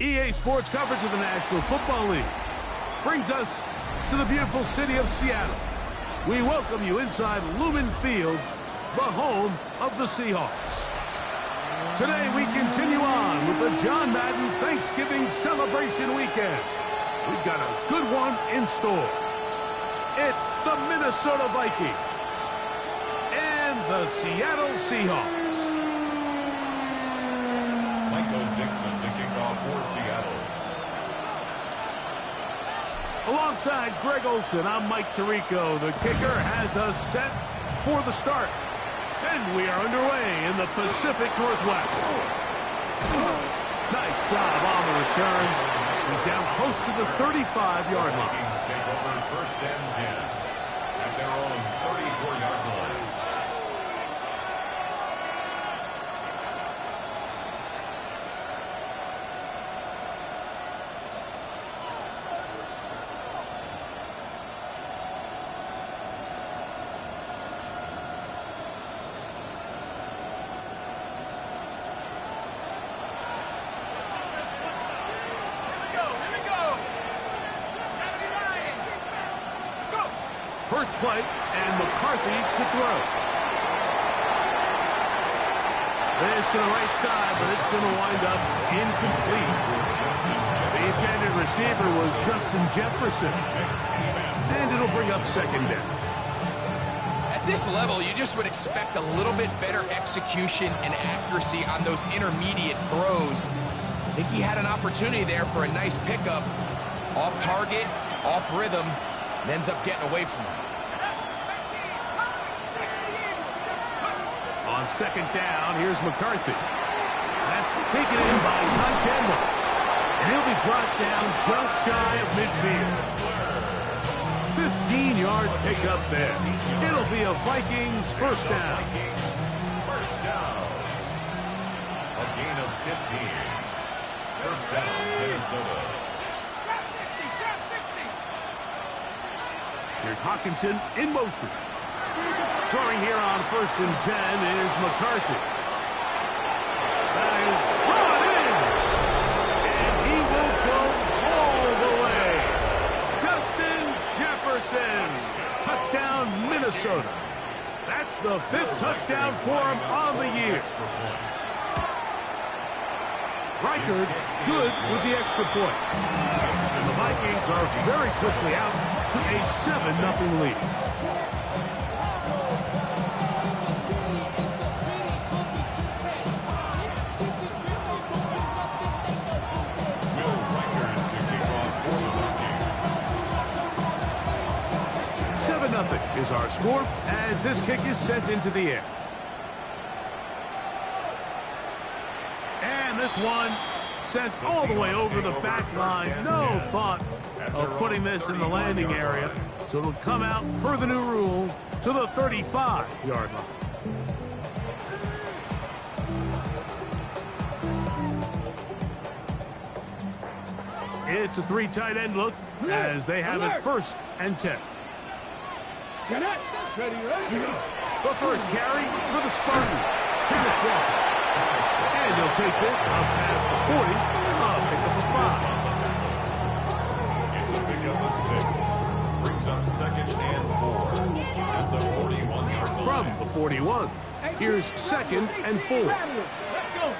EA Sports coverage of the National Football League brings us to the beautiful city of Seattle. We welcome you inside Lumen Field, the home of the Seahawks. Today we continue on with the John Madden Thanksgiving celebration weekend. We've got a good one in store. It's the Minnesota Vikings and the Seattle Seahawks. Dixon to kick off for Seattle. Alongside Greg Olson, I'm Mike Tirico. The kicker has us set for the start. And we are underway in the Pacific Northwest. Nice job on the return. He's down close to the 35-yard line. Vikings take over first and 10 at their own 34-yard line. First play, and McCarthy to throw. This to the right side, but it's going to wind up incomplete. The intended receiver was Justin Jefferson. And it'll bring up second down. At this level, you just would expect a little bit better execution and accuracy on those intermediate throws. I think he had an opportunity there for a nice pickup. Off target, off rhythm, and ends up getting away from him. On second down, here's McCarthy. That's taken in by Ty Chandler. And he'll be brought down just shy of midfield. 15-yard pickup there. It'll be a Vikings first down. First down. A gain of 15. First down, Minnesota. Here's Hawkinson in motion. Throwing here on first and 10 is McCarthy. That is brought in. And he will go all the way. Justin Jefferson. Touchdown, Minnesota. That's the 5th touchdown for him on the year. Reichard good with the extra point. And the Vikings are very quickly out to a 7-0 lead. Will Reichard to kick off for the Vikings. 7-0 is our score as this kick is sent into the air. And this one sent all the way over the back line. No thought of putting this in the landing area. So it'll come out per the new rule to the 35-yard line. It's a 3 tight end look as they have it first and 10. The first carry for the Spartans. Here's Walker. And he'll take this up past the 40. Pick up a 5. It's a pickup of 6. Brings up second and 4 at the 41-yard line. From the 41, here's second and 4. Let's go.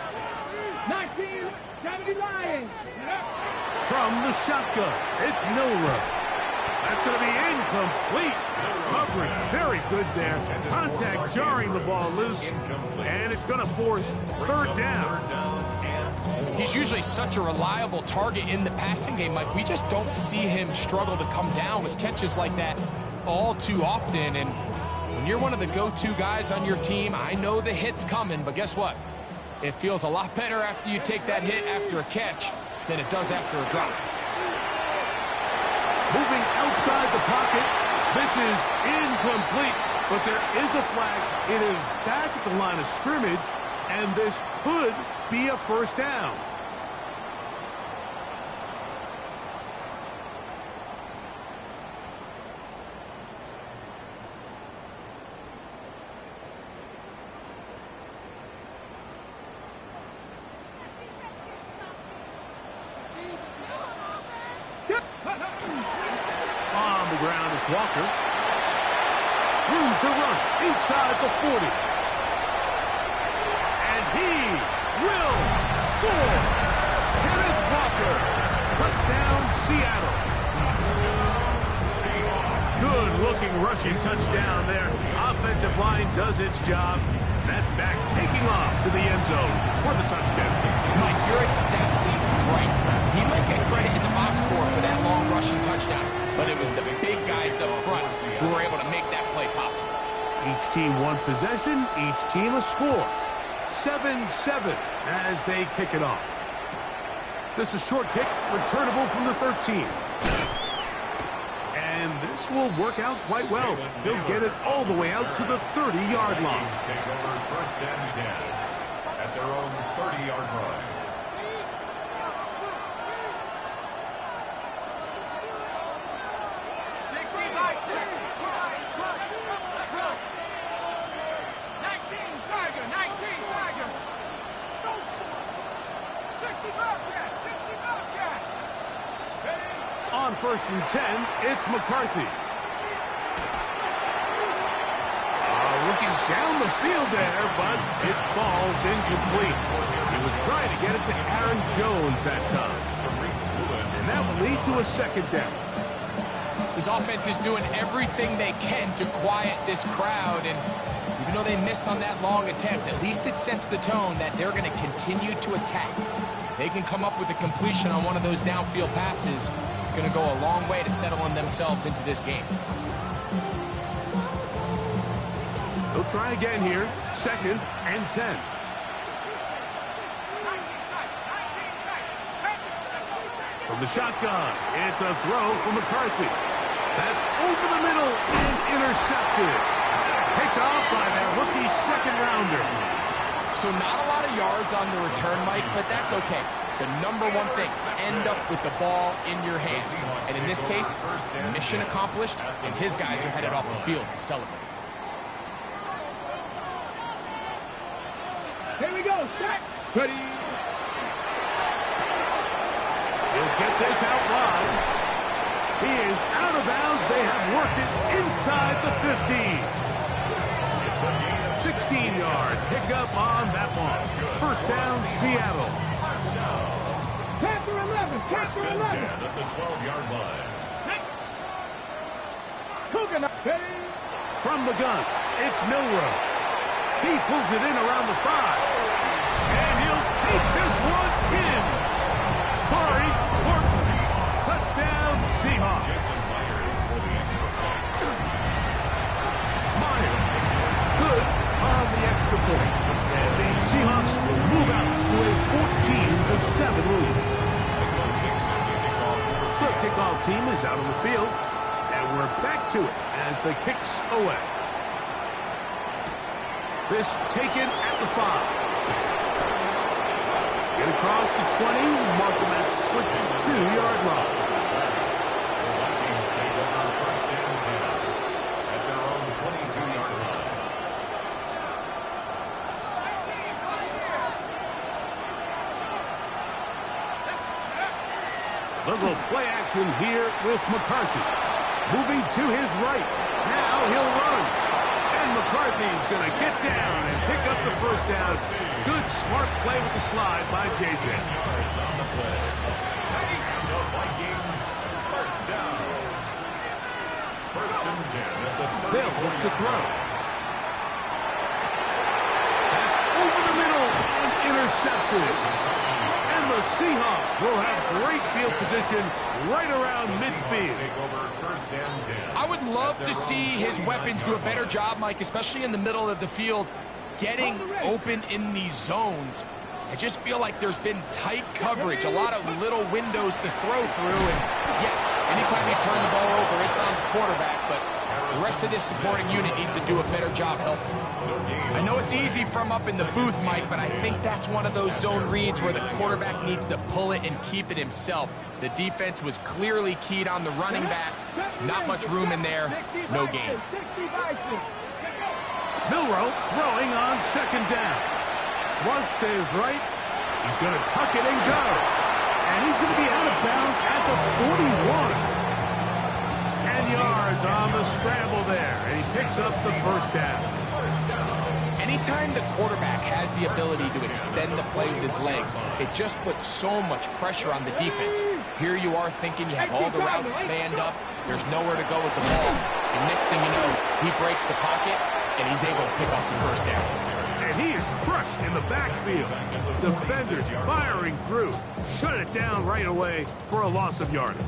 1979. From the shotgun, it's Milrow. That's going to be incomplete. Coverage very good there. Contact jarring the ball loose. And it's going to force third down. He's usually such a reliable target in the passing game, Mike. We just don't see him struggle to come down with catches like that all too often. And When you're one of the go-to guys on your team, I know the hit's coming, but guess what? It feels a lot better after you take that hit after a catch than it does after a drop. Moving outside the pocket. This is incomplete, but there is a flag. It is back at the line of scrimmage, and this could be a first down. On the ground, it's Walker. Room to run inside the 40. And he will score. Kenneth Walker. Touchdown, Seattle. Good-looking rushing touchdown there. Offensive line does its job. That back taking off to the end zone for the touchdown. Mike, you're exactly right. He might get credit in the box score for that long rushing touchdown, but it was the big guys up front who were able to make that play possible. Each team one possession, each team a score. 7-7 as they kick it off. This is short kick, returnable from the 13. And this will work out quite well. They'll get it all the way out to the 30-yard line. Take over first and 10 at their own 30-yard line. On first and 10, it's McCarthy. Looking down the field there, but it falls incomplete. He was trying to get it to Aaron Jones that time. And that will lead to a second down. This offense is doing everything they can to quiet this crowd, and even though they missed on that long attempt, at least it sets the tone that they're going to continue to attack. If they can come up with a completion on one of those downfield passes, it's going to go a long way to settling themselves into this game. They'll try again here. Second and 10. From the shotgun, it's a throw from McCarthy. That's over the middle and intercepted. Picked off by that rookie second-rounder. So not a lot of yards on the return, Mike, but that's okay. The number one thing, end up with the ball in your hands. And in this case, mission accomplished, and his guys are headed off the field to celebrate. Here we go, set, ready. He'll get this out wide. He is out of bounds. They have worked it inside the 15. 16-yard pickup on that one. First down, Seattle. Capture 11, capture 11. At the 12-yard line. From the gun, it's Milrow. He pulls it in around the 5. And he'll take this one in. Corey Horton. Touchdown, Seahawks. Myers. Good on the extra point. And the Seahawks will move out to a 14-7 lead. The kickoff team is out on the field. And we're back to it as the kicks away. This taken at the 5. Get across the 20, mark them at the 22-yard line. The Vikings take over first and 10 at their own 22-yard line. Little play action here with McCarthy. Moving to his right. Now he'll run. And McCarthy's going to get down and pick up the first down. Good, smart play with the slide by J.J. Yards on the play. The Vikings first down. First and 10 at the 30. They'll look to throw. That's over the middle and intercepted. And And the Seahawks will have great field position right around midfield. I would love to see his weapons do a better job, Mike, especially in the middle of the field, getting open in these zones. I just feel like there's been tight coverage, a lot of little windows to throw through. And yes, anytime you turn the ball over, it's on the quarterback, but the rest of this supporting unit needs to do a better job helping. I know it's easy from up in the booth, Mike, but I think that's one of those zone reads where the quarterback needs to pull it and keep it himself. The defense was clearly keyed on the running back. Not much room in there. No gain. Milroe throwing on second down. Flush to his right. He's going to tuck it and go. And he's going to be out of bounds at the 41. 10 yards on the scramble there. And he picks up the first down. Anytime the quarterback has the ability to extend the play with his legs, it just puts so much pressure on the defense. Here you are thinking you have all the routes manned up. There's nowhere to go with the ball. And next thing you know, he breaks the pocket, and he's able to pick up the first down. And he is crushed in the backfield. Defenders firing through. Shut it down right away for a loss of yardage.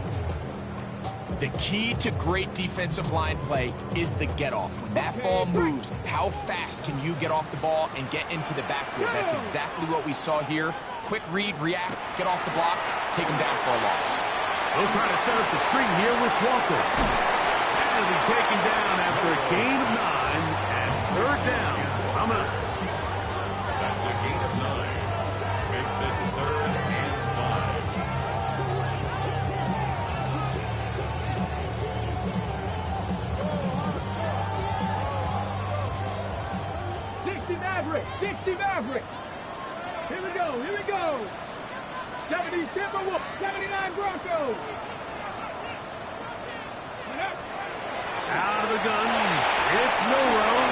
The key to great defensive line play is the get-off. When that ball moves, how fast can you get off the ball and get into the backfield? That's exactly what we saw here. Quick read, react, get off the block, take him down for a loss. They'll try to set up the screen here with Walker. And he'll be taken down after a gain of 9 and third down. Coming up. That's a gain of 9. Makes it 3rd and 5. 60 Maverick, 60 Maverick. Here we go, here we go. 70 Timberwolves, 79 Broncos. Out of the gun, it's Milroe.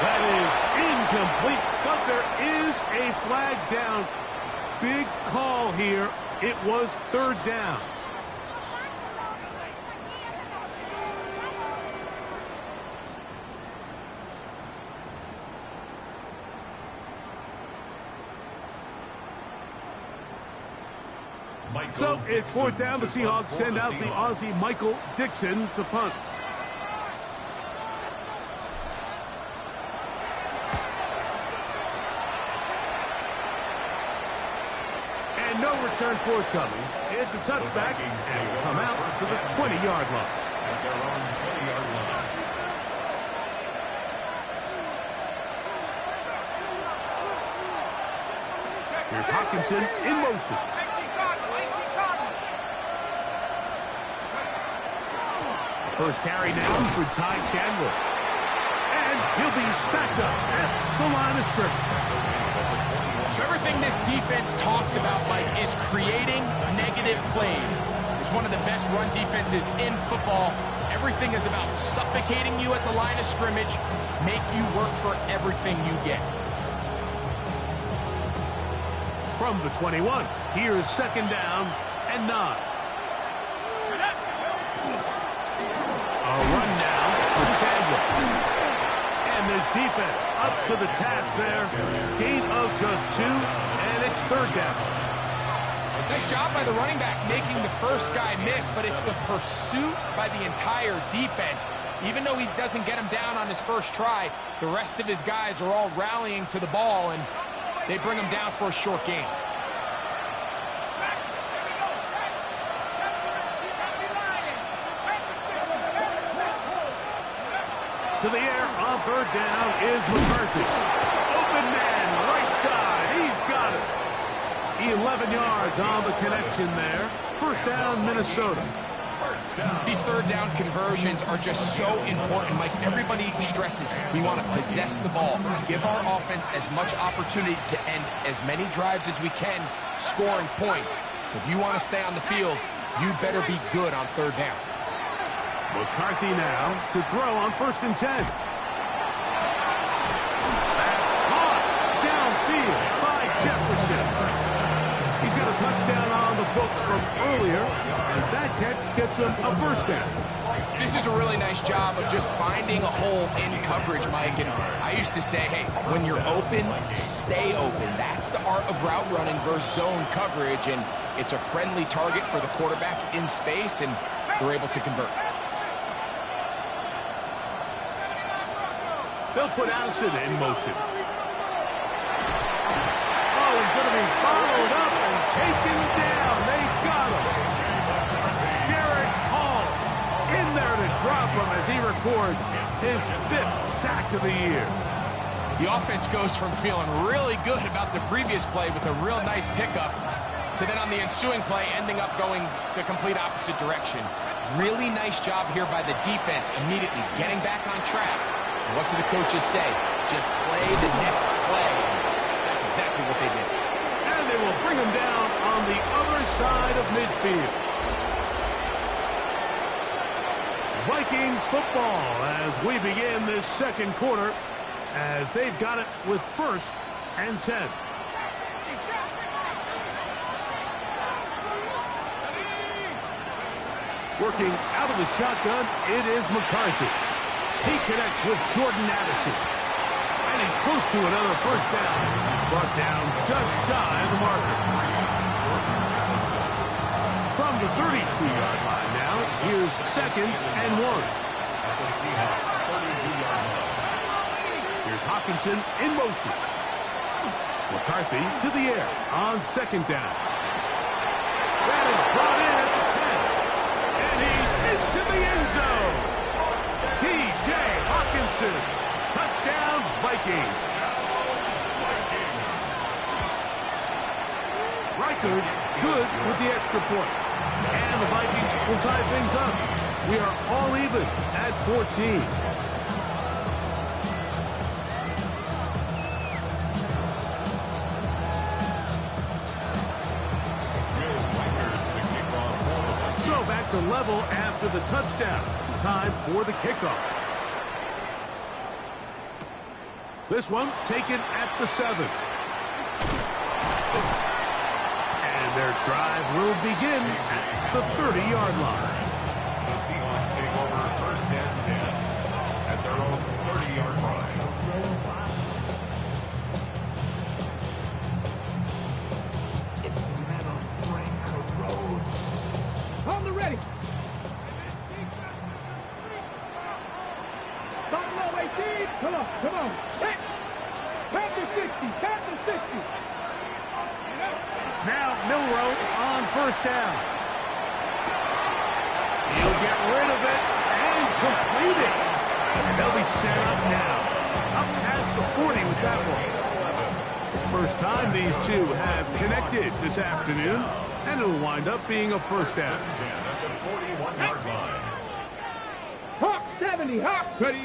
That is incomplete, but there is a flag down. Big call here. It was third down. So it's fourth down. The Seahawks send out the Aussie Michael Dixon to punt. And no return forthcoming. It's a touchback and will come out to the 20-yard line. At their own 20-yard line. Here's Hawkinson in motion. First carry now for Ty Chandler. And he'll be stacked up at the line of scrimmage. So everything this defense talks about, Mike, is creating negative plays. It's one of the best run defenses in football. Everything is about suffocating you at the line of scrimmage, make you work for everything you get. From the 21, here's second down and 9. A run now for Chandler. And this defense up to the task there. Gain of just 2, and it's third down. Nice job by the running back making the first guy miss, but it's the pursuit by the entire defense. Even though he doesn't get him down on his first try, the rest of his guys are all rallying to the ball, and they bring him down for a short gain. To the air on third down is McCarthy. Open man, right side. He's got it. 11 yards on the connection there. First down, Minnesota. These third down conversions are just so important. Like everybody stresses, we want to possess the ball, give our offense as much opportunity to end as many drives as we can, scoring points. So if you want to stay on the field, you better be good on third down. McCarthy now to throw on first and 10. That's caught downfield by Jefferson. He's got a touchdown on the books from earlier, and that catch gets him a first down. This is a really nice job of just finding a hole in coverage, Mike. And I used to say, hey, when you're open, stay open. That's the art of route running versus zone coverage, and it's a friendly target for the quarterback in space, and they're able to convert. They'll put Allison in motion. Oh, he's going to be followed up and taken down. They got him. Derek Hall in there to drop him as he records his 5th sack of the year. The offense goes from feeling really good about the previous play with a real nice pickup to then on the ensuing play ending up going the complete opposite direction. Really nice job here by the defense immediately getting back on track. And what do the coaches say? Just play the next play. That's exactly what they did. And they will bring him down on the other side of midfield. Vikings football as we begin this second quarter, as they've got it with 1st and 10. Working out of the shotgun, it is McCarthy. He connects with Jordan Addison. And he's close to another first down. He's brought down just shy of the marker. From the 32-yard line now, here's 2nd and 1. At the Seahawks 32-yard line. Here's Hawkinson in motion. McCarthy to the air on 2nd down. That is brought in at the 10. And he's into the end zone. T.J. Hawkinson. Touchdown, Vikings. Reichard good with the extra point. And the Vikings will tie things up. We are all even at 14. So back to level after the touchdown. Time for the kickoff. This one taken at the 7. And their drive will begin at the 30-yard line. The Seahawks take over 1st and 10 at their own 30-yard line. It's the metal brain corrodes. On the ready. Come on, 18. Come on, come on. Hit. Tap to 60. Tap to 60. Now Milrow on 1st down. He'll get rid of it and complete it. And they'll be set up now. Up past the 40 with that one. First time these two have connected this afternoon. And it'll wind up being a first down. 10 at the 41-yard line. Hawk 70. Hawk. Ready.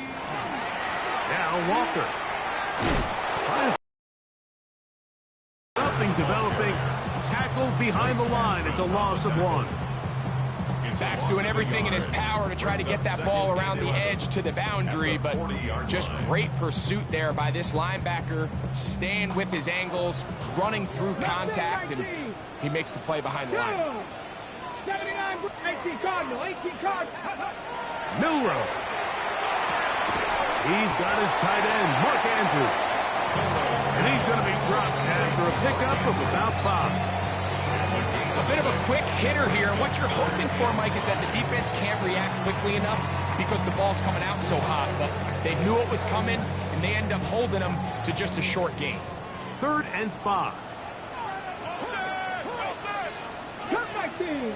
Now Walker. Nothing developing. Tackled behind the line. It's a loss of 1. Zach's doing everything in his power to try to get that ball around the edge to the boundary, but just great pursuit there by this linebacker, staying with his angles, running through contact, and he makes the play behind the line. 79, 18 Cardinal, 18 Cardinal. Milrow. He's got his tight end, Mark Andrews. And he's going to be dropped after a pickup of about 5. A bit of a quick hitter here. What you're hoping for, Mike, is that the defense can't react quickly enough because the ball's coming out so hot. But they knew it was coming, and they end up holding them to just a short gain. 3rd and 5. Cut my team.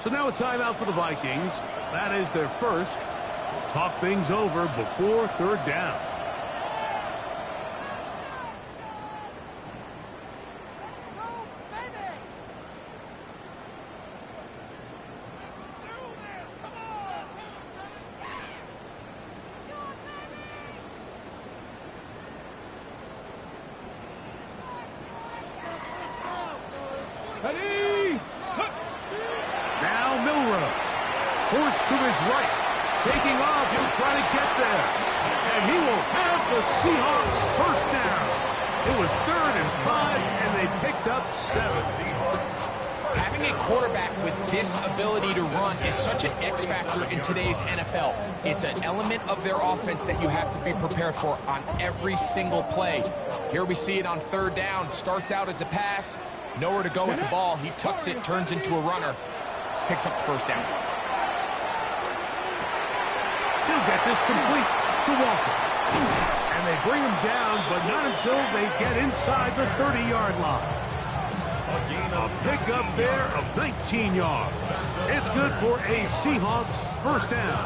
So now a timeout for the Vikings. That is their first. We'll talk things over before 3rd down. Ready. Now Milrow. Forced to his right. Taking off. He'll try to get there. And he will have the Seahawks first down. It was 3rd and 5, and they picked up 7. Having Having a quarterback with this ability to run is such an X factor in today's NFL. It's an element of their offense that you have to be prepared for on every single play. Here we see it on third down. Starts out as a pass. Nowhere to go with the ball. He tucks it, turns into a runner. Picks up the first down. He'll get this complete to Walker. And they bring him down, but not until they get inside the 30-yard line. A pickup there of 19 yards. It's good for a Seahawks first down.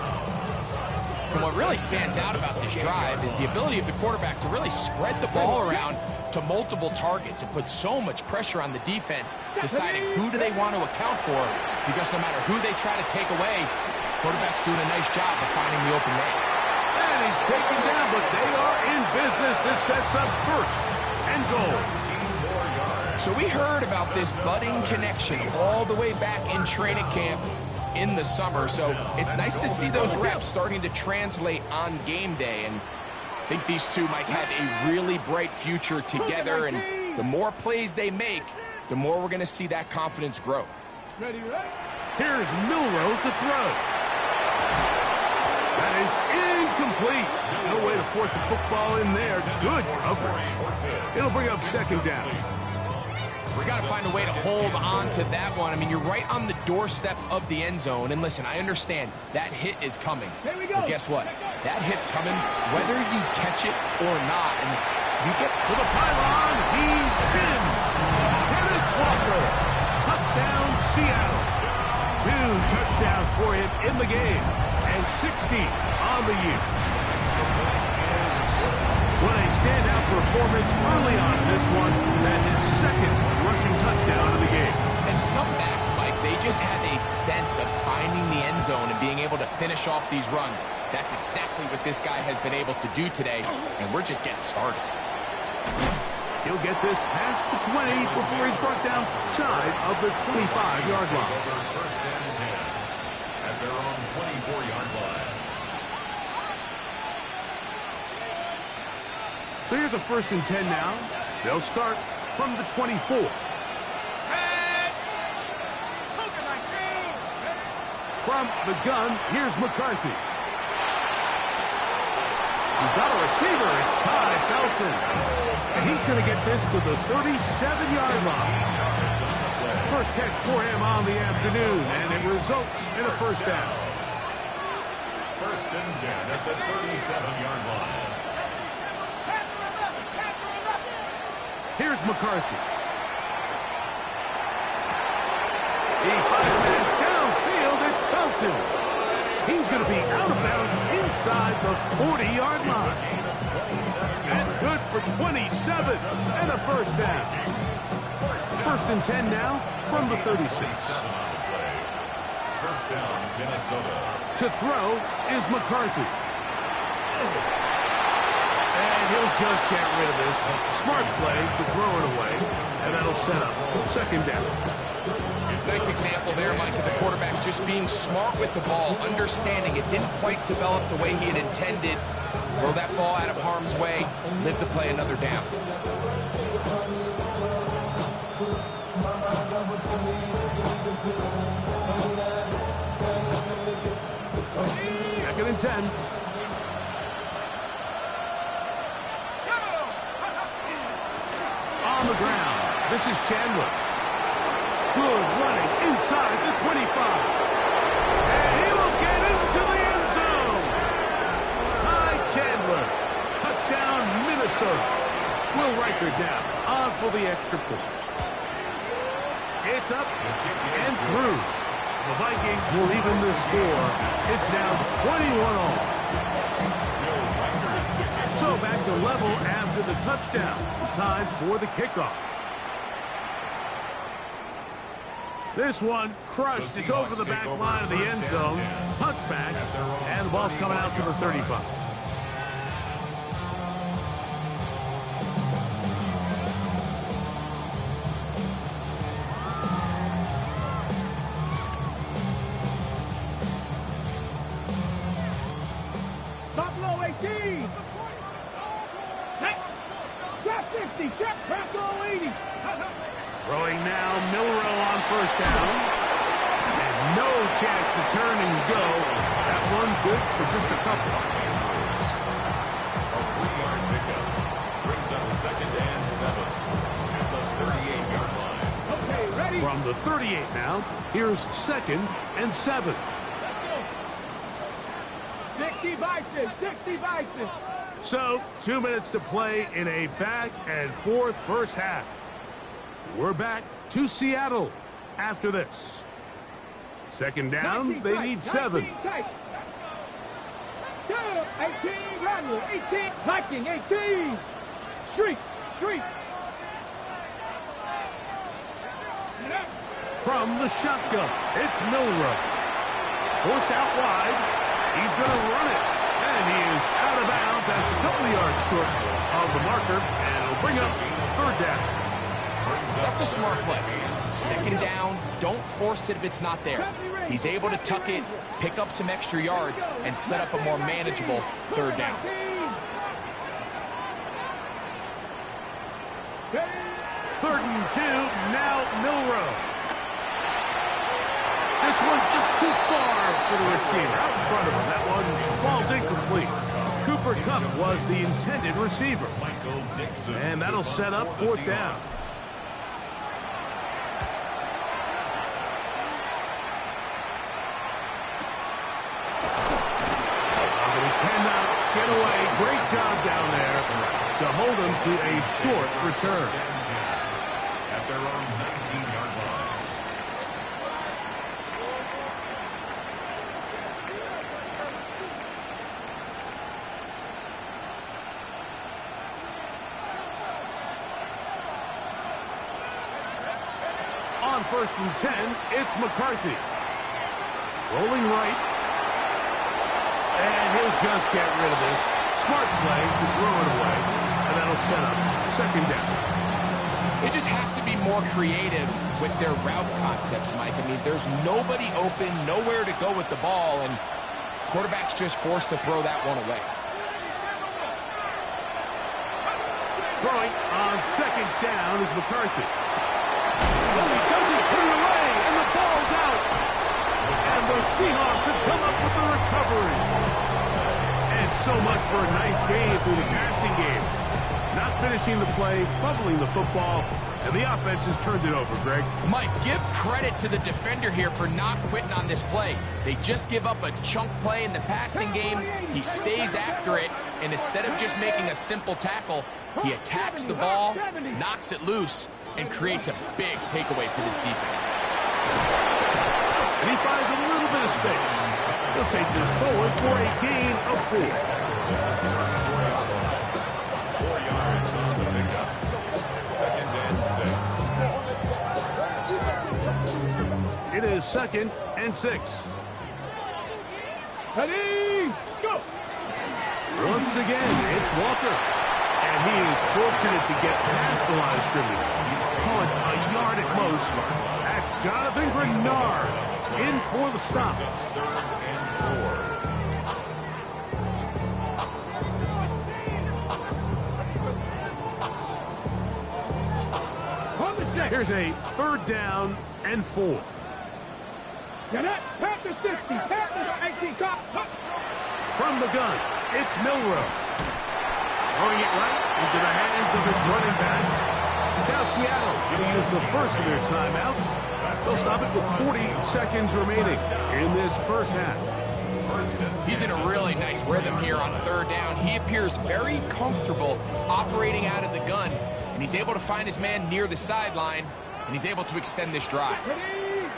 And what really stands out about this drive is the ability of the quarterback to really spread the ball around to multiple targets and put so much pressure on the defense, deciding who do they want to account for, because no matter who they try to take away, quarterback's doing a nice job of finding the open man. And he's taken down, but they are in business. This sets up first and goal. So we heard about this budding connection all the way back in training camp in the summer. So it's nice to see those reps starting to translate on game day. And I think these two might have a really bright future together. And the more plays they make, the more we're going to see that confidence grow. Ready, ready. Here's Milroe to throw. That is incomplete. No way to force the football in there. Good coverage. It'll bring up second down. He's got to find a way to hold on to that one. I mean, you're right on the doorstep of the end zone. And listen, I understand that hit is coming. But guess what? That hit's coming whether you catch it or not. And you get to the pylon. He's pinned. Kenneth Walker. Touchdown, Seattle. 2 touchdowns for him in the game. And 60 on the year. What a standout performance early on in this one. That his second rushing touchdown of the game. And some backs, Mike, they just have a sense of finding the end zone and being able to finish off these runs. That's exactly what this guy has been able to do today, and we're just getting started. He'll get this past the 20 before he's brought down shy of the 25-yard line. First and 10 at their own 24-yard line. So here's a first and 10 now. They'll start from the 24. From the gun, here's McCarthy. He's got a receiver. It's Ty Felton. And he's going to get this to the 37-yard line. First catch for him on the afternoon, and it results in a first down. First and 10 at the 37-yard line. Here's McCarthy. He fires it downfield. It's Felton. He's going to be out of bounds inside the 40-yard line. That's good for 27 and a first down. First and 10 now from the 36. First down, Minnesota. To throw is McCarthy. And he'll just get rid of this. Smart play to throw it away. And that'll set up second down. Nice example there, Mike, of the quarterback just being smart with the ball, understanding it didn't quite develop the way he had intended. Throw that ball out of harm's way, live to play another down. Second and 10. On the ground, this is Chandler. Good running inside the 25. And he will get into the end zone. Ty Chandler. Touchdown, Minnesota. Will Riker down on for the extra point. It's up and through. The Vikings will even the score. It's now 21 all. So back to level after the touchdown. Time for the kickoff. This one crushed. It's over the back line of the end zone. Touchback. And the ball's coming out to the 35. Top low 18. Drop 50. Drop low 80. Throwing now, Milrow on first down. And no chance to turn and go. That one good for just a couple. A 3-yard pickup brings up 2nd and 7 at the 38-yard line. Okay, ready? From the 38 now, here's 2nd and 7. 60 Vikings, 60 Vikings. So, 2 minutes to play in a back-and-forth first half. We're back to Seattle after this. 2nd down, they need 7. 18 Randall, 18 Viking, 18. Street. From the shotgun, it's Milrow. Forced out wide. He's going to run it. And he is out of bounds. That's a couple of yards short of the marker. And it'll bring up 3rd down. That's a smart play. 2nd down, don't force it if it's not there. He's able to tuck it, pick up some extra yards, and set up a more manageable 3rd down. 3rd and 2, now Milrow. This one just too far for the receiver. Out in front of him, that one falls incomplete. Cooper Kupp was the intended receiver. And that'll set up 4th down. Get away. Great job down there to hold him to a short return. At their own 19-yard line. On 1st and 10, it's McCarthy. Rolling right. And he'll just get rid of this. Smart play to throw it away. And that'll set up 2nd down. They just have to be more creative with their route concepts, Mike. I mean, there's nobody open, nowhere to go with the ball, and quarterback's just forced to throw that one away. Throwing on 2nd down is McCarthy. Oh, he doesn't put it away, and the ball's out. And the Seahawks have come up with the recovery. And so much for a nice game through the passing game. Not finishing the play, fumbling the football, and the offense has turned it over, Greg. Mike, give credit to the defender here for not quitting on this play. They just give up a chunk play in the passing game. He stays after it, and instead of just making a simple tackle, he attacks the ball, knocks it loose, and creates a big takeaway for this defense. And he finds a little bit of space. He'll take this forward for a gain of 4. 4 yards on the pickup. 2nd and 6. It is 2nd and 6. Ready, go! Once again, it's Walker. And he is fortunate to get past the line of scrimmage. He's caught a yard at most. That's Jonathan Grenard in for the stop. 3rd and 4. Here's a 3rd down and 4. Get it, Panthers 60, Panthers 18, cop. From the gun, it's Milrow. Throwing it right into the hands of his running back. Now Seattle going to use the first of their timeouts. They'll stop it with 40 seconds remaining in this first half. He's in a really nice rhythm here on 3rd down. He appears very comfortable operating out of the gun, and he's able to find his man near the sideline, and he's able to extend this drive. Ready,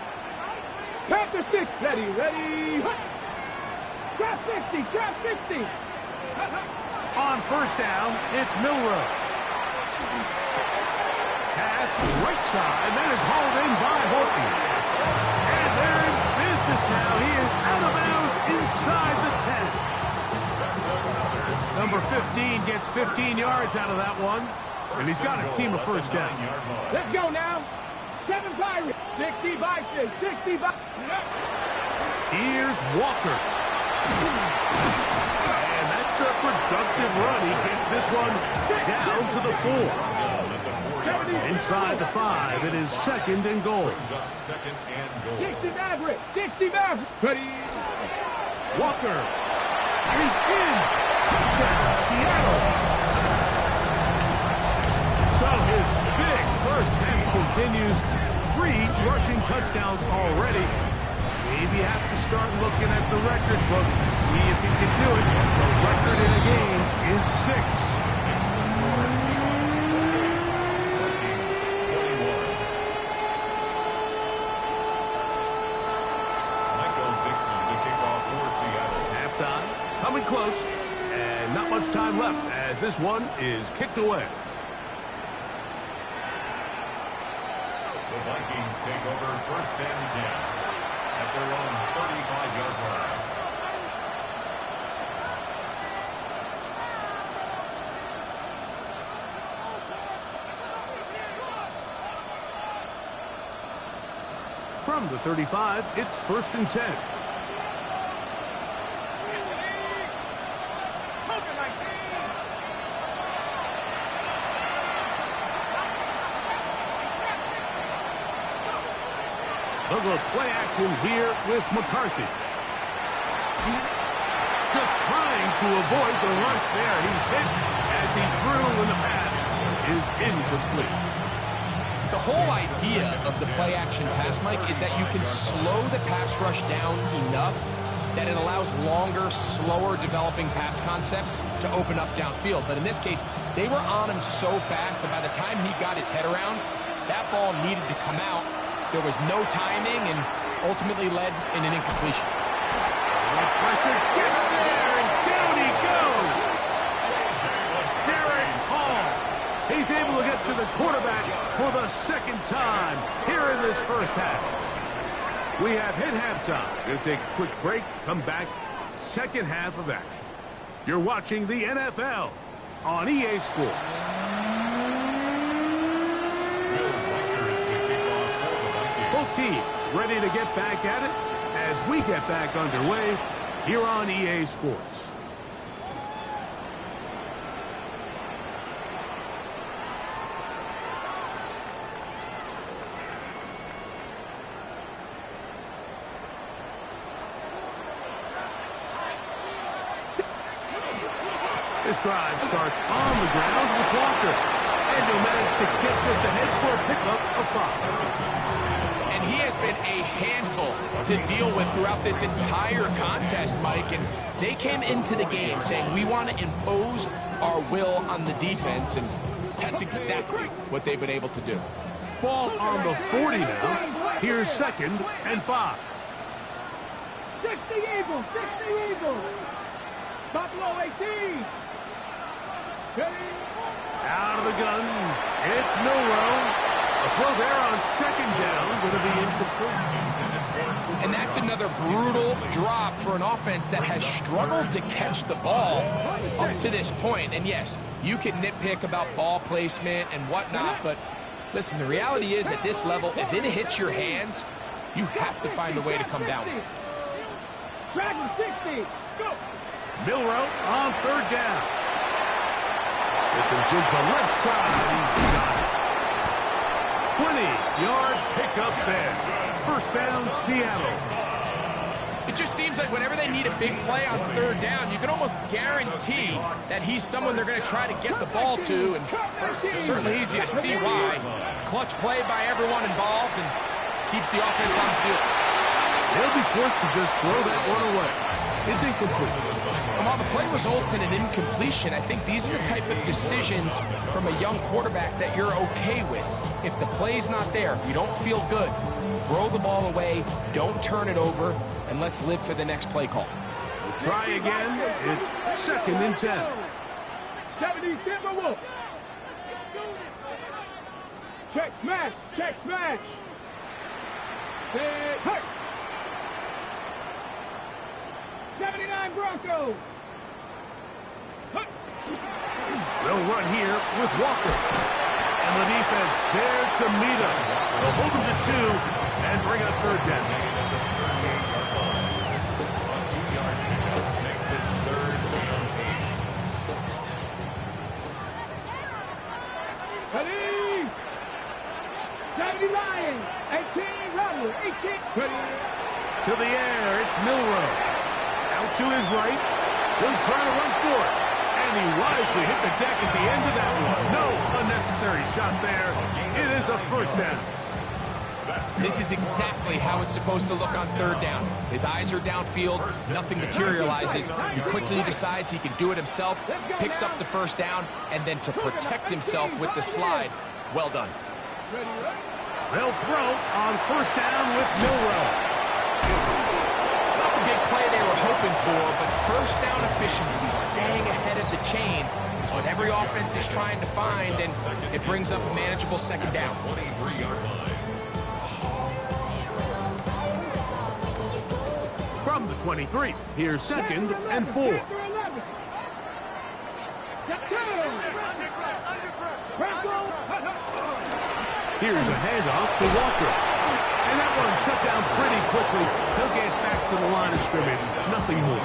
Panthers 6, ready. Trap 60, trap 60. On 1st down, it's Milrow. Pass right side, that is hauled in by Horton. And they're in business now. He is out of bounds inside the 10. Number 15 gets 15 yards out of that one. And he's got his team a 1st down. Let's go now. 7 Pirates, 60 Vikings, 60 Vikings. Here's Walker. And that's a productive run. He gets this one down to the 4. Inside the 5, it is 2nd and goal. Brings up 2nd and goal. 60 Maverick. 60 Maverick. Ready. Walker is in. Touchdown, Seattle. So his big first half continues. 3 rushing touchdowns already. Maybe have to start looking at the record book to see if he can do it. The record in a game is 6. Makes the score Seahawks 40, Vikings 21. Michael Dixon to kick off for Seattle. Halftime coming close, and not much time left as this one is kicked away. The Vikings take over 1st and 10 at their own 35-yard line. From the 35, it's 1st and 10. They'll go play action here with McCarthy. Just trying to avoid the rush there. He's hit as he threw when the pass is incomplete. The whole idea of the play-action pass, Mike, is that you can slow the pass rush down enough that it allows longer, slower developing pass concepts to open up downfield. But in this case, they were on him so fast that by the time he got his head around, that ball needed to come out. There was no timing and ultimately led in an incompletion. The pressure gets there, and down he goes. Derek Hall. He's able to get to the quarterback for the 2nd time here in this first half. We have hit halftime. We'll take a quick break, come back, 2nd half of action. You're watching the NFL on EA Sports. Both teams ready to get back at it as we get back underway here on EA Sports. This drive starts on the ground with Walker, and he'll manage to get this ahead for a pickup of 5. And he has been a handful to deal with throughout this entire contest, Mike. And they came into the game saying, we want to impose our will on the defense. And that's exactly what they've been able to do. Ball on the 40 now. Here's 2nd and 5. 60 Eagles. 60 Eagles. Buffalo 18. Ready. Out of the gun. It's Milroe. A throw there on 2nd down, going to be incomplete. And that's another brutal drop for an offense that has struggled to catch the ball up to this point. And yes, you can nitpick about ball placement and whatnot, but listen, the reality is at this level, if it hits your hands, you have to find a way to come down with it. Dragon 60. Go. Milroe on 3rd down. Smith and Jigba left side. He's got it. 20-yard pickup there. 1st down, Seattle. It just seems like whenever they need a big play on 3rd down, you can almost guarantee that he's someone they're going to try to get the ball to, and it's certainly easy to see why. Clutch play by everyone involved and keeps the offense on the field. They'll be forced to just throw that one away. It's incomplete. And while the play results in an incompletion, I think these are the type of decisions from a young quarterback that you're okay with. If the play's not there, if you don't feel good, throw the ball away, don't turn it over, and let's live for the next play call. We'll try again. It's 2nd and 10. 70 Timberwolves. Check smash. Check smash. Hey. 79 Broncos. They'll run here with Walker. And the defense there to meet him. They'll hold him to 2 and bring up 3rd down. A 2-yard pickup makes it 3rd and 8. Ready. Lions. 18 Rebels. 18. To the air, it's Milrow. Out to his right. He'll try to run for it. And he wisely hit the deck at the end of that one. No unnecessary shot there. It is a first down. This is exactly how it's supposed to look on third down. His eyes are downfield, nothing materializes. He quickly decides he can do it himself, picks up the first down, and then to protect himself with the slide, well done. They'll throw on first down with Milrow. It's not the big play they were hoping for, but first down efficiency, staying ahead of the chains, is what every offense is trying to find, and it brings up a manageable second down. From the 23, here's second and 4. Here's a handoff to Walker. And that one shut down pretty quickly. He'll get back to the line of scrimmage. Nothing more.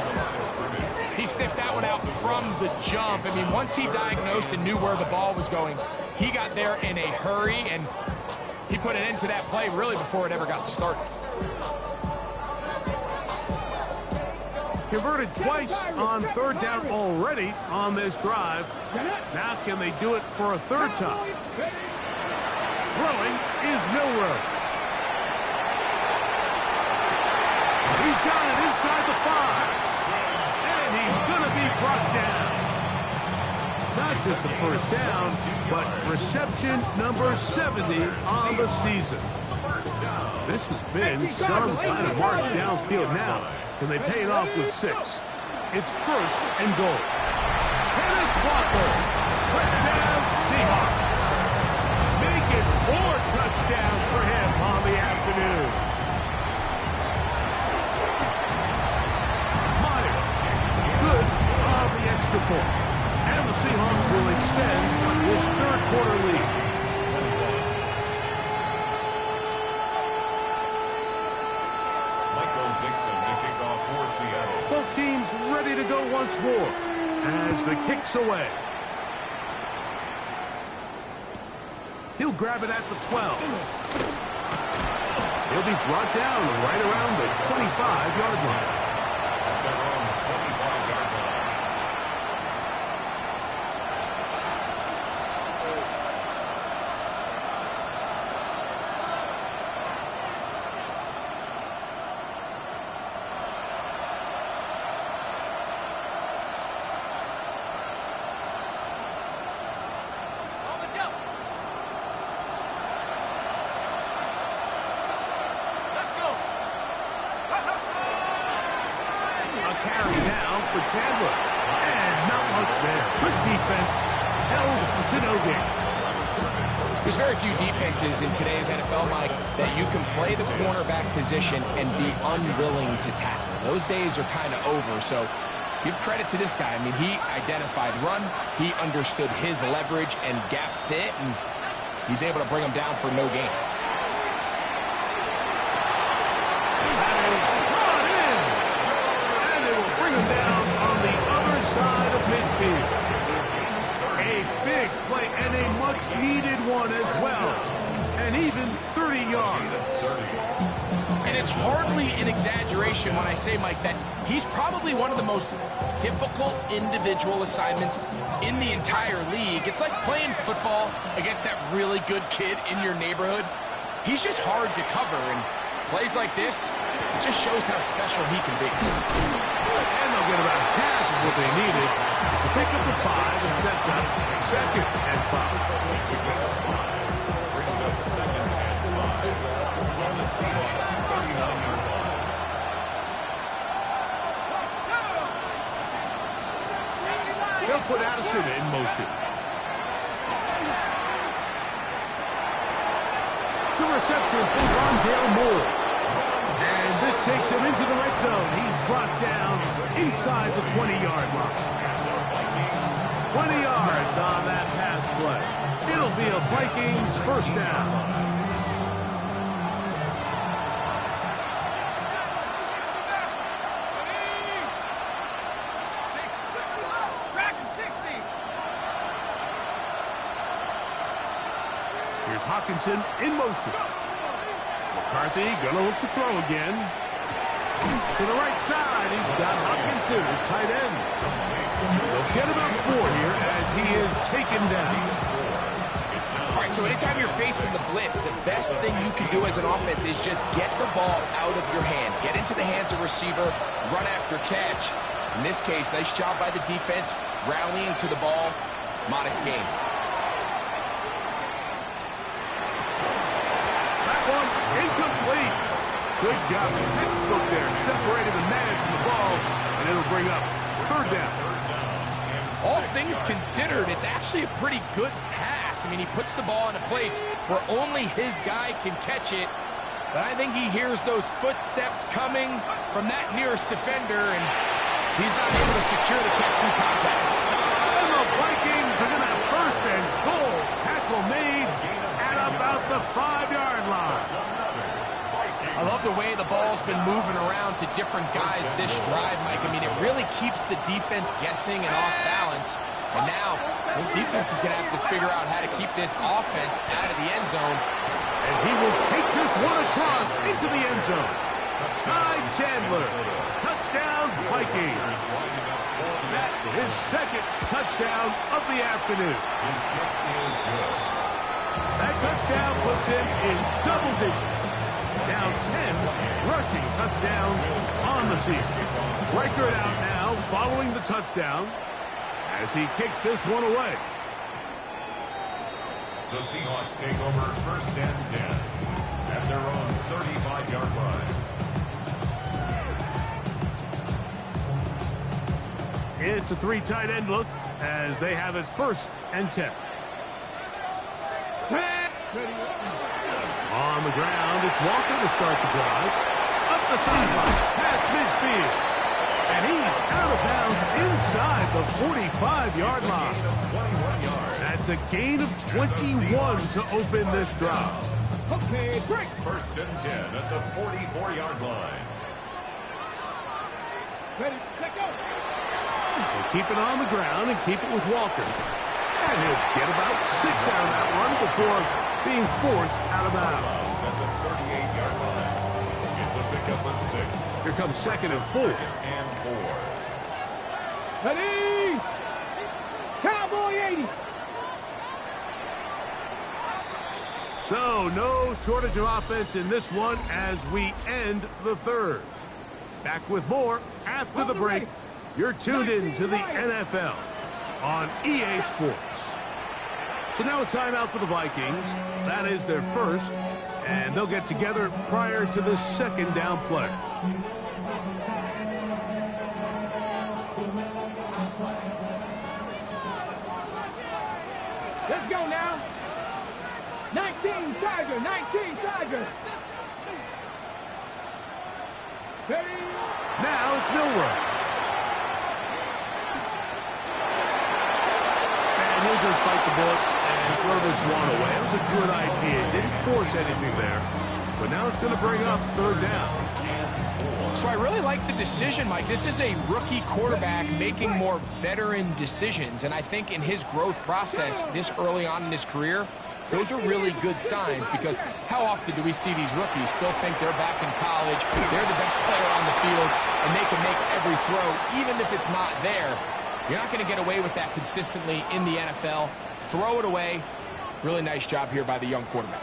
He sniffed that one out from the jump. I mean, once he diagnosed and knew where the ball was going, he got there in a hurry, and he put an end to that play really before it ever got started. Converted twice on third down already on this drive. Now can they do it for a third time? Throwing is Milrow. He's got it inside the 5. And he's going to be brought down. Not just the first down, but reception number 70 on the season. This has been some kind of march downfield now. Can they pay it off with 6? It's first and goal. Kenneth Walker, touchdown Seahawks. Make it 4 touchdowns for him on the afternoon. Meyer, good on the extra point. And the Seahawks will extend this third quarter lead. Both teams ready to go once more as the kick's away. He'll grab it at the 12. He'll be brought down right around the 25-yard line. There's very few defenses in today's NFL, Mike, that you can play the cornerback position and be unwilling to tackle. Those days are kind of over, so give credit to this guy. I mean, he identified run, he understood his leverage and gap fit, and he's able to bring him down for no gain. That is brought in, and it will bring him down on the other side of midfield. A big play and a much-needed one as well. And even 30 yards. And it's hardly an exaggeration when I say, Mike, that he's probably one of the most difficult individual assignments in the entire league. It's like playing football against that really good kid in your neighborhood. He's just hard to cover, and plays like this, it just shows how special he can be. And they'll get about half of what they needed to pick up the 5 and sets up second and 5. Brings up second and 5 from the Seahawks 39-yard line. They'll put Addison in motion. The reception from Rondale Moore. And this takes him into the red zone. He's brought down inside the 20-yard line. 20 yards on that pass play. It'll be a Vikings first down. Here's Hawkinson in motion. McCarthy gonna look to throw again. To the right side, he's got Hutchinson, his tight end. They'll get about 4 here as he is taken down. All right, so anytime you're facing the blitz, the best thing you can do as an offense is just get the ball out of your hand. Get into the hands of receiver, run after catch. In this case, nice job by the defense, rallying to the ball. Modest gain. That one incomplete. Good job. Textbook there, separating the man from the ball, and it'll bring up 3rd down. All things considered, it's actually a pretty good pass. I mean, he puts the ball in a place where only his guy can catch it. But I think he hears those footsteps coming from that nearest defender, and he's not able to secure the catch through contact. And the Vikings are going to have 1st and goal. Tackle made at about the 5-yard line. I love the way the ball's been moving around to different guys this drive, Mike. I mean, it really keeps the defense guessing and off balance. And now, this defense is going to have to figure out how to keep this offense out of the end zone. And he will take this one across into the end zone. Ty Chandler, touchdown Vikings. That's his 2nd touchdown of the afternoon. That touchdown puts him in double digits. Now 10 rushing touchdowns on the season. Riker it out now following the touchdown as he kicks this one away. The Seahawks take over 1st and 10 at their own 35-yard line. It's a 3 tight end look as they have it 1st and 10. On the ground, it's Walker to start the drive. Up the sideline, past midfield. And he's out of bounds inside the 45-yard line. 21 yards. That's a gain of 21 to open this drive. Okay, break. 1st and 10 at the 44-yard line. Ready, let go. They keep it on the ground and keep it with Walker. And he'll get about 6 out of that run before being forced out of bounds. At the 38-yard line. It's a pickup of 6. Here comes 2nd and 4. 2nd and 4. Ready. Cowboy 80. So no shortage of offense in this one as we end the 3rd. Back with more after the break. You're tuned in to the NFL on EA Sports. So now a timeout for the Vikings. That is their 1st, and they'll get together prior to the 2nd down play. Let's go now. 19 Tiger, 19 Tiger. Ready. Now it's Milroe. And he'll just bite the bullet and throw this one away. It was a good idea. Didn't force anything there. But now it's going to bring up 3rd down. So I really like the decision, Mike. This is a rookie quarterback making more veteran decisions. And I think in his growth process this early on in his career, those are really good signs because how often do we see these rookies still think they're back in college, they're the best player on the field, and they can make every throw, even if it's not there. You're not going to get away with that consistently in the NFL. Throw it away. Really nice job here by the young quarterback.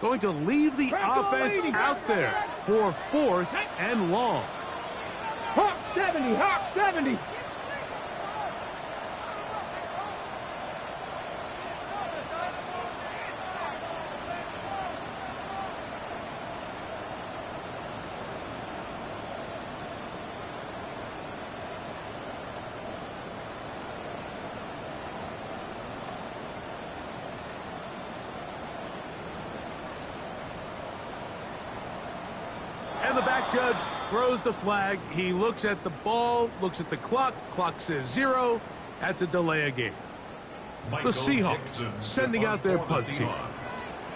Going to leave the offense out there for 4th and long. Hawk 70, Hawk 70. And the back judge throws the flag. He looks at the ball, looks at the clock. Clock says 0. That's a delay of game. The Seahawks sending out their punt team.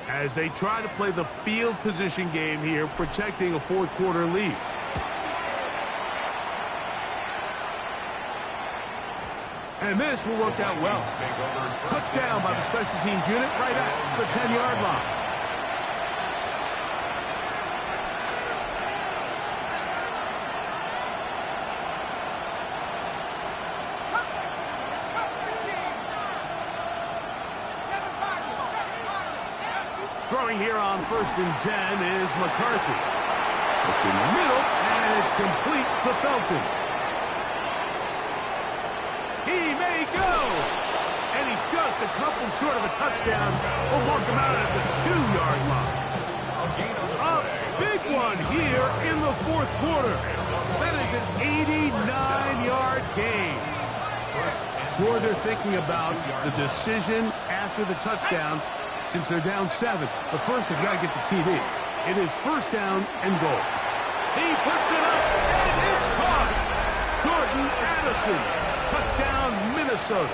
as they try to play the field position game here, protecting a fourth quarter lead. And this will work out well. Touchdown by the special teams unit right at the 10-yard line. Throwing here on 1st and 10 is McCarthy. Up in the middle, and it's complete to Felton. He may go! And he's just a couple short of a touchdown. We'll mark him out at the 2-yard line. A big one here in the fourth quarter. That is an 89-yard gain. Sure, they're thinking about the decision after the touchdown since they're down 7. But first, they've got to get the TD. It is 1st down and goal. He puts it up, and it's caught. Jordan Addison. Touchdown, Minnesota.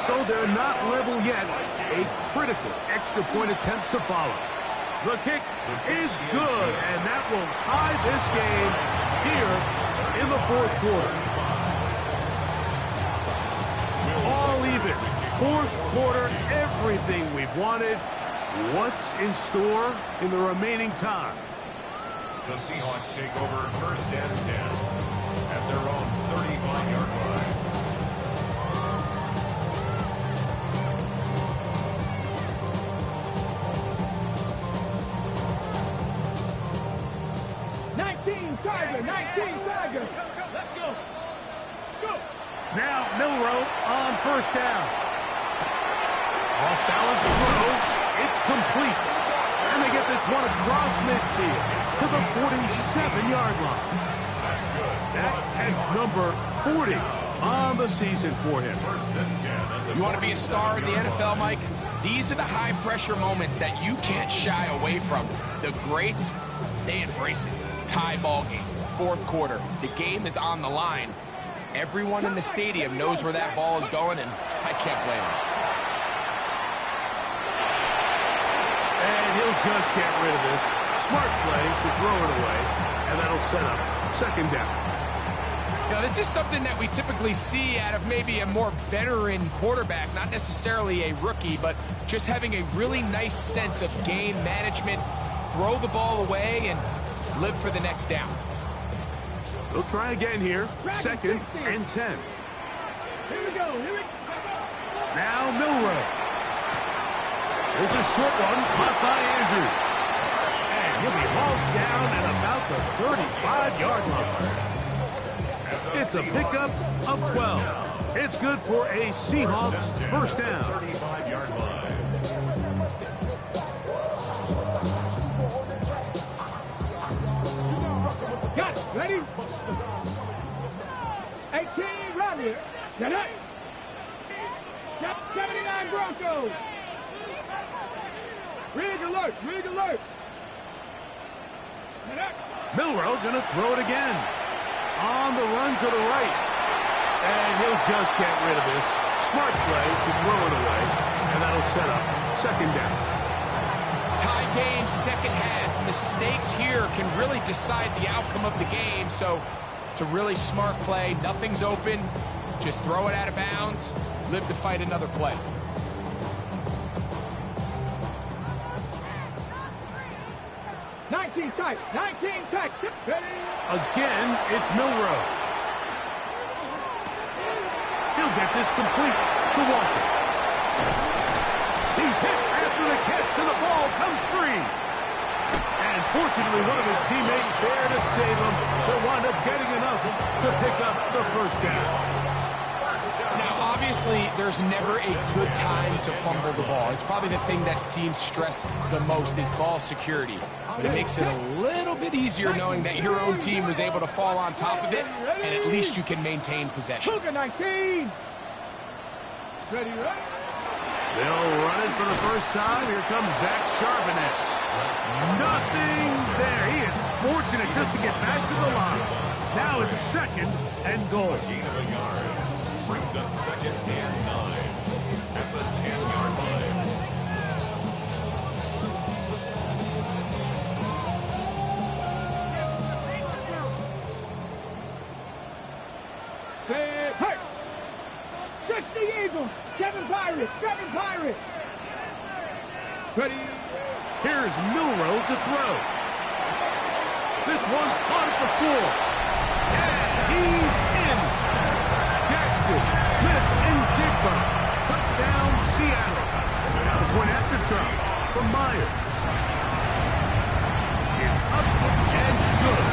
So they're not level yet. A critical extra point attempt to follow. The kick is good, and that will tie this game here in the fourth quarter. All even. Fourth quarter, everything we've wanted. What's in store in the remaining time? The Seahawks take over 1st and 10 at their own 35-yard line. Tiger, 19 Tiger. Let's go. Go. Now Milroe on 1st down. Off balance throw. It's complete. And they get this one across midfield to the 47-yard line. That's good. That's number 40 on the season for him. 1st and 10. You want to be a star in the NFL, Mike? These are the high-pressure moments that you can't shy away from. The greats, they embrace it. Tie ball game, fourth quarter. The game is on the line. Everyone in the stadium knows where that ball is going, and I can't blame them. And he'll just get rid of this. Smart play to throw it away, and that'll set up 2nd down. Now, this is something that we typically see out of maybe a more veteran quarterback, not necessarily a rookie, but just having a really nice sense of game management, throw the ball away, and live for the next down. They'll try again here. 2nd and 10. Here we go. Now Milroe. There's a short one caught by Andrews. And he'll be hauled down at about the 35-yard line. It's a pickup of 12. It's good for a Seahawks 1st down. 35-yard line. Got it. Ready? 18 Rodgers. Get it. Got 79 Broncos. Rig alert. Rig alert. Get it. Milroe going to throw it again. On the run to the right. And he'll just get rid of this. Smart play to throw it away. And that'll set up 2nd down. Tie game, 2nd half. Mistakes here can really decide the outcome of the game, so it's a really smart play. Nothing's open. Just throw it out of bounds. Live to fight another play. Nineteen tight. Again, it's Milroe. He'll get this complete to Walker. He's hit after the catch, and the ball comes free. And fortunately, one of his teammates there to save him. They'll wind up getting enough to pick up the 1st down. Now, obviously, there's never a good time to fumble the ball. It's probably the thing that teams stress the most is ball security. But it makes it a little bit easier knowing that your own team was able to fall on top of it, and at least you can maintain possession. 19. Ready, right? They'll run it for the first time. Here comes Zach Charbonnet. Nothing there. He is fortunate just to get back to the line. Now it's 2nd and goal. Gain of a yard. Brings up 2nd and 9 at the 10-yard line. 60 Eagles. 7 Pirates. 7 Pirates. Ready. Here's Milrow to throw. This one caught at the floor. And he's in. Jackson, Smith, and Jigba. Touchdown, Seattle. Now the point after try from Myers. It's up and good.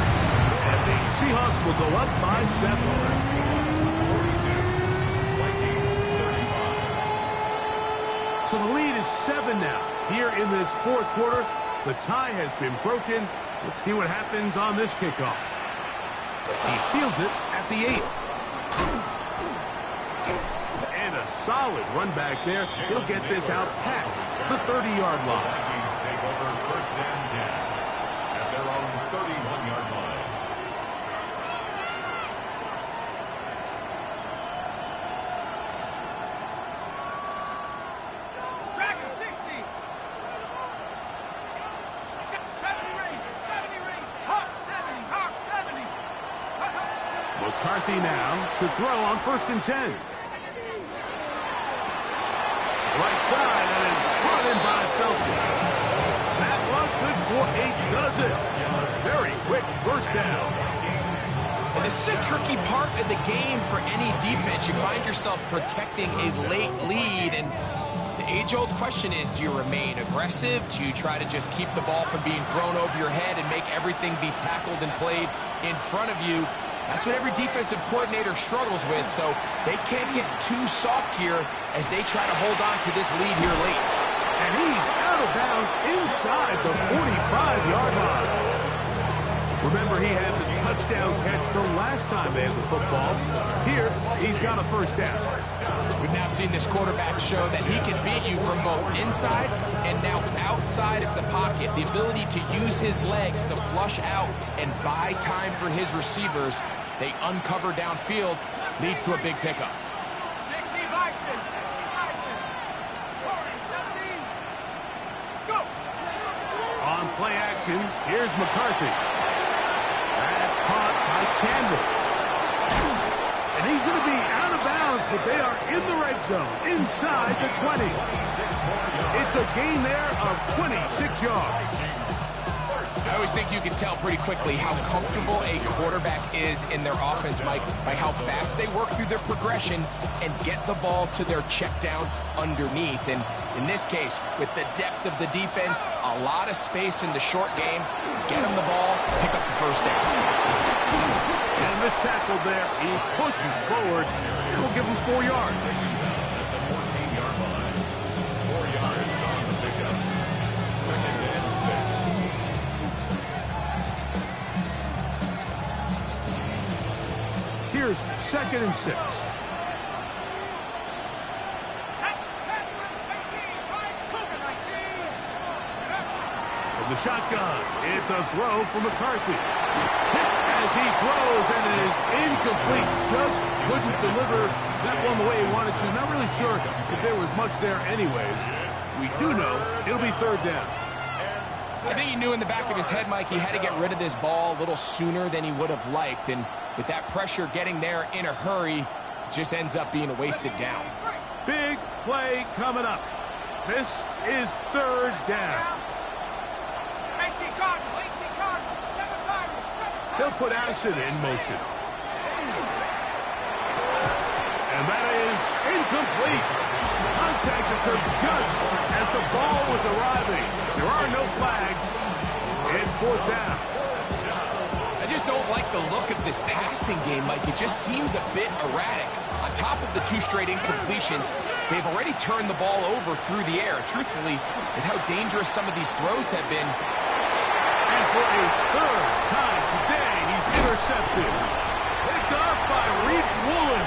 And the Seahawks will go up by 7. 42. Vikings 35. So the lead is 7 now. Here in this fourth quarter, the tie has been broken. Let's see what happens on this kickoff. He fields it at the 8. And a solid run back there. He'll get this out past the 30-yard line. Vikings take over first and 10 at their own 31-yard line. Track him, 60. 70 Rangers. 70 Rangers. Hawk 70. Hawk 70. McCarthy now to throw on first and 10. Right side, and it's brought in by Felton. That one good for a dozen. Very quick first down. And this is a tricky part of the game for any defense. You find yourself protecting a late lead, and the age-old question is, do you remain aggressive? Do you try to just keep the ball from being thrown over your head and make everything be tackled and played in front of you? That's what every defensive coordinator struggles with, so they can't get too soft here as they try to hold on to this lead here late. And he's out of bounds inside the 45-yard line. Remember, he had the touchdown catch the last time they had the football. Here, he's got a first down. We've now seen this quarterback show that he can beat you from both inside and now outside of the pocket. The ability to use his legs to flush out and buy time for his receivers. They uncover downfield, leads to a big pickup. 60 Bison. 60 Bison. 40, 70. Let's go. On play action, here's McCarthy. That's caught by Chandler. And he's going to be out of bounds, but they are in the red zone, inside the 20. It's a gain there of 26 yards. I always think you can tell pretty quickly how comfortable a quarterback is in their offense, Mike, by how fast they work through their progression and get the ball to their check down underneath. And in this case, with the depth of the defense, a lot of space in the short game, get them the ball, pick up the first down. And this tackle there, he pushes forward. It'll give him 4 yards. At the 14-yard line. 4 yards on the pickup. Second and 6. Here's second and 6. From the shotgun, it's a throw from McCarthy. Hit as he throws, and it is incomplete. Just couldn't deliver that one the way he wanted to. Not really sure if there was much there anyways. We do know it'll be third down. I think he knew in the back of his head, Mike, he had to get rid of this ball a little sooner than he would have liked. And with that pressure getting there in a hurry, it just ends up being a wasted down. Big play coming up. This is third down. 18 Cardinal. 18 Cardinal. 7 Pirates. He'll put Addison in motion. And that is incomplete. Contact occurred just as the ball was arriving. There are no flags. It's fourth down. I just don't like the look of this passing game, Mike. It just seems a bit erratic. On top of the 2 straight incompletions, they've already turned the ball over through the air. Truthfully, with how dangerous some of these throws have been. And for a third time today, he's intercepted. Picked off by Reed Woolen.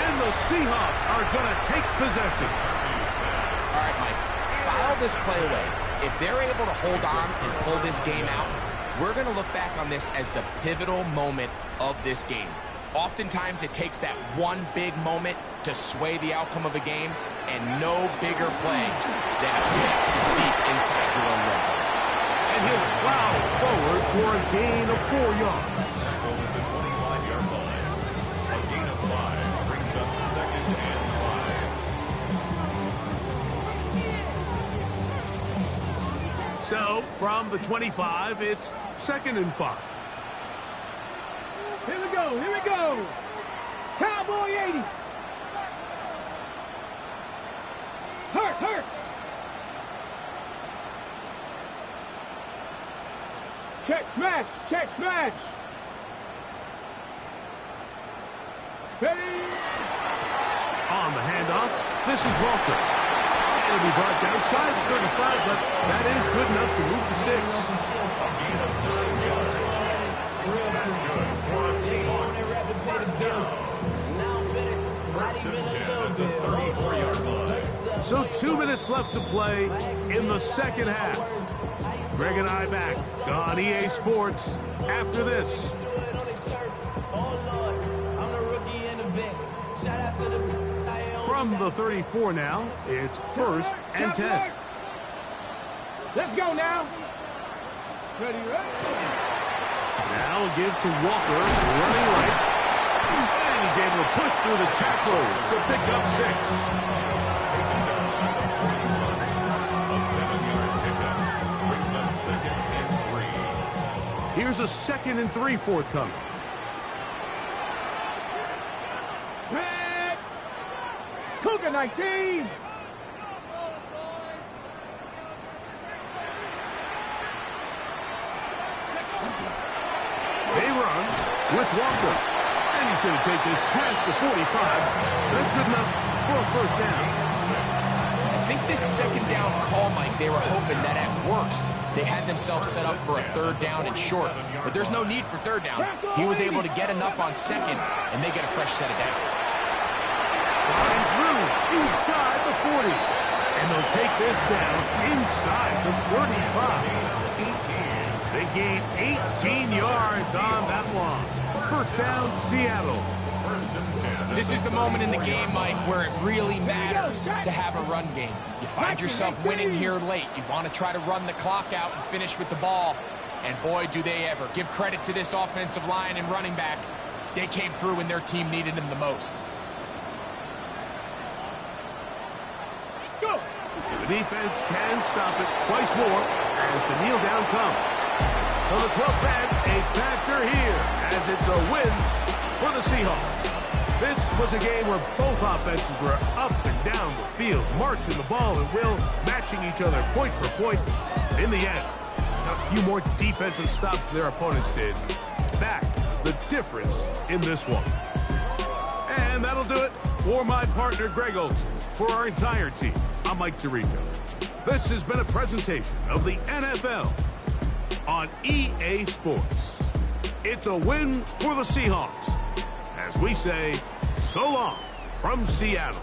And the Seahawks are going to take possession. All right, Mike, file this play away. If they're able to hold on and pull this game out, we're going to look back on this as the pivotal moment of this game. Oftentimes, it takes that one big moment to sway the outcome of a game, and no bigger play than a pick deep inside your own red zone. And he'll plow forward for a gain of 4 yards. Over the 25-yard line. A gain of 5 brings up second and So, from the 25, it's 2nd and 5. Here we go, here we go. Cowboy 80. Hurt. Check smash. Steady. On the handoff, this is Walker. It'll be brought down shy of 35, but that is good enough to move the sticks. That's good for a Seahawks. First down. First and 10 at the 34-yard line. So 2 minutes left to play in the second half. Greg and I back on EA Sports after this. From the 34 now, it's 1st and 10. Let's go now. Ready, right? Now we'll give to Walker, running right. And he's able to push through the tacklers to pick up 6. A 7-yard pickup brings up 2nd and 3. Here's a 2nd and 3 forthcoming. Cougar 19. They run with Walker. And he's going to take this past the 45. That's good enough for a 1st down. I think this 2nd down call, Mike, they were hoping that at worst they had themselves set up for a 3rd down and short. But there's no need for 3rd down. He was able to get enough on 2nd, and they get a fresh set of downs. Flying through inside the 40. And they'll take this down inside the 35. They gain 18 yards on that one. 1st down, Seattle. This is the moment in the game, Mike, where it really matters to have a run game. You find yourself winning here late. You want to try to run the clock out and finish with the ball. And boy, do they ever. Give credit to this offensive line and running back. They came through when their team needed them the most. Go. The defense can stop it twice more as the kneel down comes. So the 12th man, a factor here as it's a win for the Seahawks. This was a game where both offenses were up and down the field, marching the ball at will, matching each other point for point. In the end, a few more defensive stops than their opponents did. That is the difference in this one. And that'll do it for my partner, Greg Olson. For our entire team, I'm Mike Tirico. This has been a presentation of the NFL on EA Sports. It's a win for the Seahawks. As we say, so long from Seattle.